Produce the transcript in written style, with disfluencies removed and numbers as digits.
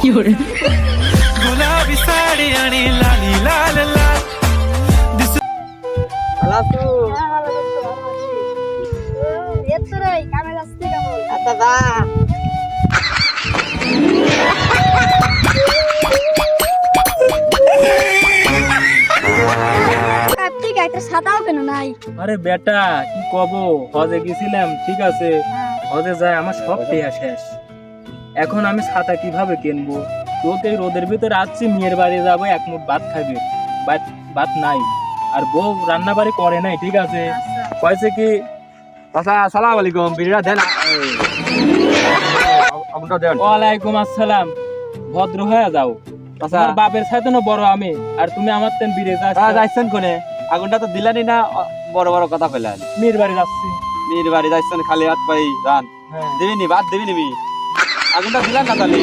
गुलाबी साडी आणि लाली लाल लाल আলাসু আচ্ছা দা আরে বেটা কি কব, হজে গেছিলাম ঠিক আছে, হজে যায় আমার সব টেহা শেষ। এখন আমি ছাতা কিভাবে কিনবো? তোকে এই রোদের ভিতরে আসছি, মেয়ের বাড়ি যাবো, এক মুঠ ভাত খাবে, ভাত নাই, আর বউ রান্না বাড়ি করে নাই ঠিক আছে। কয়েছে কি চাচা আসসালামু আলাইকুম, বিড়িটা দেন, আগুনটা দেন। ওয়ালাইকুম আসসালাম, ভদ্র হয়ে যাও। তোমার বাপের সাথে না বড় আমি, আর তুমি আমার তেন বিরে যাচ্ছেন কোনে? আগুনটা তো দিলানি না, বড় বড় কথা কইলেন। মেয়ের বাড়ি যাচ্ছি। মেয়ের বাড়ি যাচ্ছেন খালি হাত পাই রান হ্যাঁ দিবিনি, ভাত দিবিনি, আগুনটা দিলাম না তাহলে।